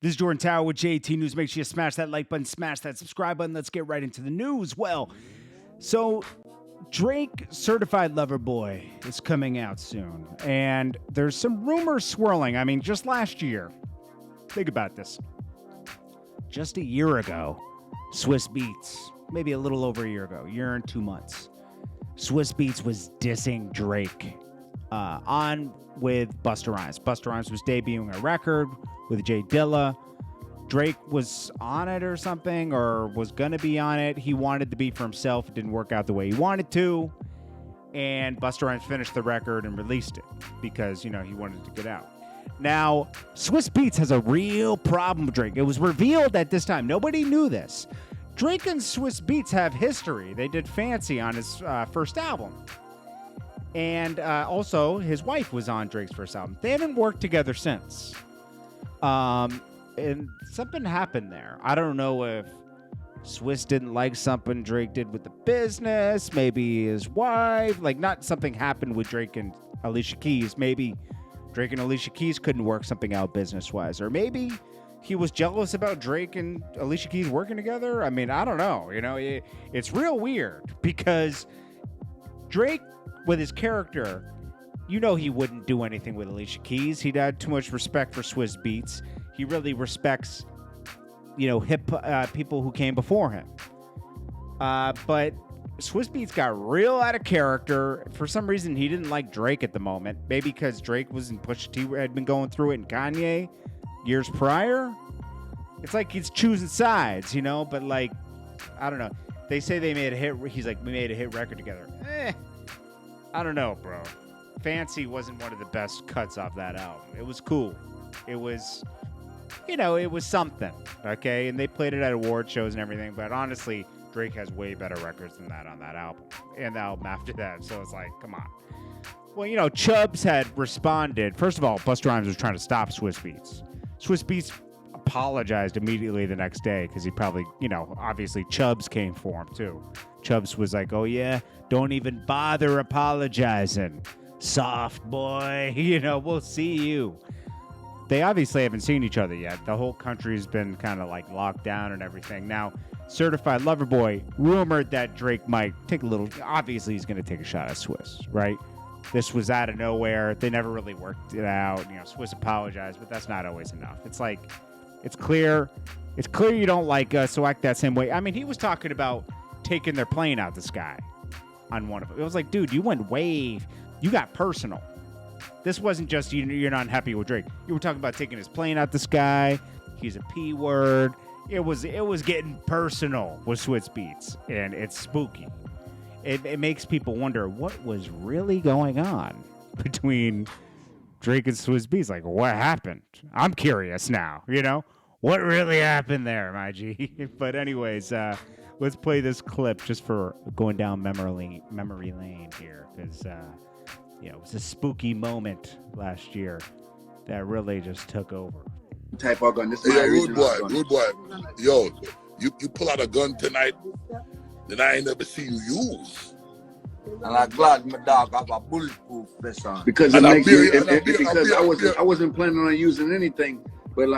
This is Jordan Tower with JT News. Make sure you smash that like button, smash that subscribe button. Let's get right into the news. Well, so Drake Certified Lover Boy is coming out soon, and there's some rumors swirling. I mean, just last year, think about this. Just a year ago, Swizz Beatz, maybe a little over a year ago, year and 2 months, Swizz Beatz was dissing Drake on with Busta Rhymes. Busta Rhymes was debuting a record with J Dilla. Drake was on it or something, or was going to be on it. He wanted to be for himself. It didn't work out the way he wanted to. And Busta Rhymes finished the record and released it because, he wanted to get out. Now, Swizz Beatz has a real problem with Drake. It was revealed at this time. Nobody knew this. Drake and Swizz Beatz have history. They did Fancy on his first album. And also, his wife was on Drake's first album. They haven't worked together since. And something happened there. I don't know if Swizz didn't like something Drake did with the business. Maybe his wife. Not something happened with Drake and Alicia Keys. Maybe Drake and Alicia Keys couldn't work something out business-wise. Or maybe he was jealous about Drake and Alicia Keys working together. I mean, I don't know. It's real weird because Drake, with his character, he wouldn't do anything with Alicia Keys. He'd had too much respect for Swizz Beatz. He really respects, hip people who came before him. But Swizz Beatz got real out of character. For some reason, he didn't like Drake at the moment. Maybe because Drake was in Pusha T, had been going through it, and Kanye years prior. It's like he's choosing sides, But I don't know. They say they made a hit. He's like, we made a hit record together. I don't know, bro. Fancy wasn't one of the best cuts off that album. It was cool. It was, it was something, okay? And they played it at award shows and everything, but honestly, Drake has way better records than that on that album and the album after that, so it's like, come on. Well, Chubbs had responded. First of all, Busta Rhymes was trying to stop Swizz Beatz. Swizz Beatz apologized immediately the next day because he probably, obviously Chubbs came for him too. Chubbs was like, oh yeah, don't even bother apologizing. Soft boy, we'll see you. They obviously haven't seen each other yet. The whole country's been kind of locked down and everything. Now, Certified Lover Boy rumored that Drake might take a little, obviously he's going to take a shot at Swizz, right? This was out of nowhere. They never really worked it out. Swizz apologized, but that's not always enough. It's clear you don't like us, so act that same way. I mean, he was talking about taking their plane out the sky on one of them. It was like, dude, you went you got personal. This wasn't just you're not happy with Drake. You were talking about taking his plane out the sky. He's a P word. It was getting personal with Swizz Beatz, and it's spooky. It makes people wonder what was really going on between Drake and Swizz Beatz. Like, what happened? I'm curious now, What really happened there, my G? But anyways, let's play this clip just for going down memory lane here, because it was a spooky moment last year that really just took over. Type of gun. This is rude boy. Yo, you pull out a gun tonight that I ain't never seen you use. And I'm glad my dog have a bulletproof vest on. Because it makes me, because I wasn't planning on using anything, but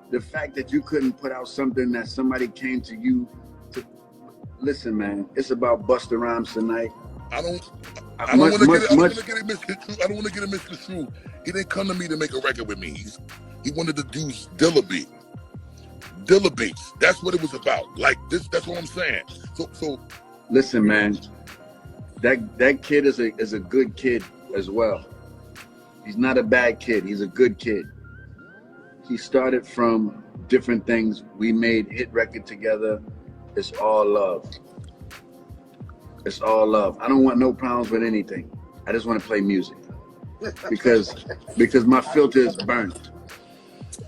the fact that you couldn't put out something that somebody came to you to listen, man. It's about Busta Rhymes tonight. I don't want to get it misconstrued. He didn't come to me to make a record with me. He wanted to do Dilla beats. That's what it was about. That's what I'm saying. So listen, man. That kid is a good kid as well. He's not a bad kid. He's a good kid. He started from different things. We made hit record together. It's all love. It's all love. I don't want no problems with anything. I just want to play music because my filter is burnt.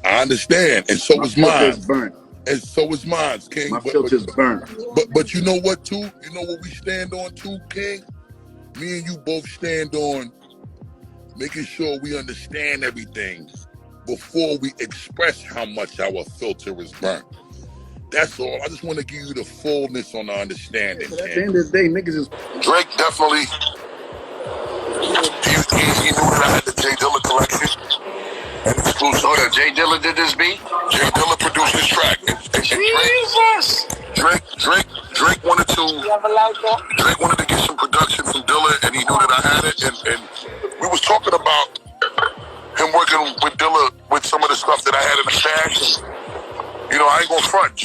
I understand, and so is mine. Is burnt. And so is mine, King. My filter's burnt. But you know what, too? You know what we stand on, too, King? Me and you both stand on making sure we understand everything before we express how much our filter is burnt. That's all. I just want to give you the fullness on the understanding. At the end of the day, niggas is... Drake definitely... He knew that I had the J Dilla collection. And it's produced. Hold up, Jay Dilla did this beat? Jay Dilla produced this track. And Jesus! Drake wanted to get some production from Dilla, and he knew that I had it. And we was talking about him working with Dilla with some of the stuff that I had in the stash. And, you know, I ain't gonna front.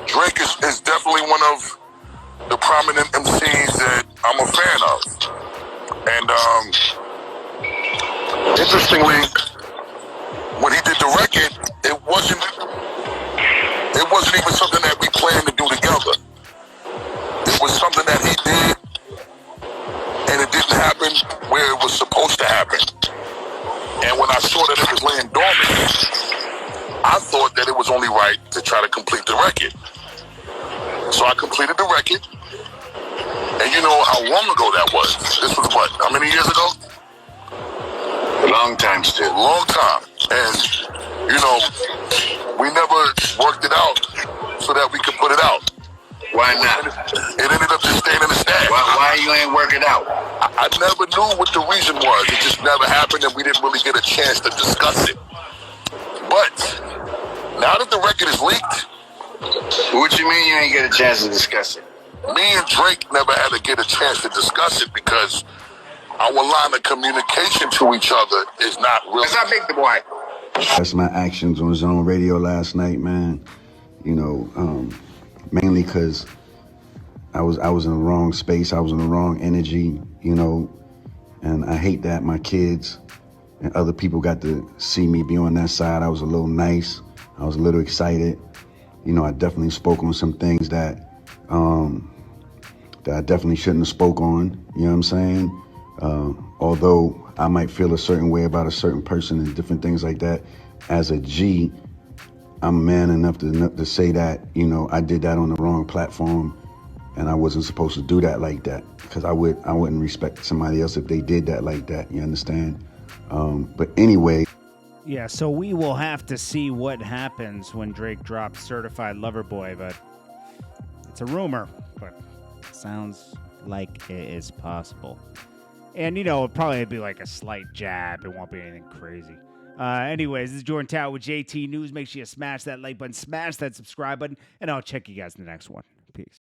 Drake is definitely one of the prominent MCs that I'm a fan of. And interestingly, when he did the record, it wasn't even something that we planned to do together. It was something that he did, and it didn't happen where it was supposed to happen. And when I saw that it was laying dormant, I thought that it was only right to try to complete the record. So I completed the record, and you know how long ago that was. This was what, how many years ago? Long time still. Long time. And, you know, we never worked it out so that we could put it out. Why not? It ended up just staying in the stash. Why you ain't work it out? I never knew what the reason was. It just never happened, and we didn't really get a chance to discuss it. But now that the record is leaked, What you mean you ain't get a chance to discuss it? me and Drake never had to get a chance to discuss it because our line of communication to each other is not real. Let's not make the boy. That's my actions on Zone Radio last night, man. You know, mainly because I was in the wrong space. I was in the wrong energy, you know, and I hate that my kids and other people got to see me be on that side. I was a little nice. I was a little excited. You know, I definitely spoke on some things that I definitely shouldn't have spoke on. You know what I'm saying? Although I might feel a certain way about a certain person and different things like that, as a G, I'm man enough to say that, you know, I did that on the wrong platform and I wasn't supposed to do that like that, because I wouldn't respect somebody else if they did that like that. You understand? But anyway. Yeah, so we will have to see what happens when Drake drops Certified Lover Boy, but it's a rumor, but it sounds like it is possible. And, you know, it'll probably be like a slight jab. It won't be anything crazy. Anyways, this is Jordan Tower with JT News. Make sure you smash that like button, smash that subscribe button, and I'll check you guys in the next one. Peace.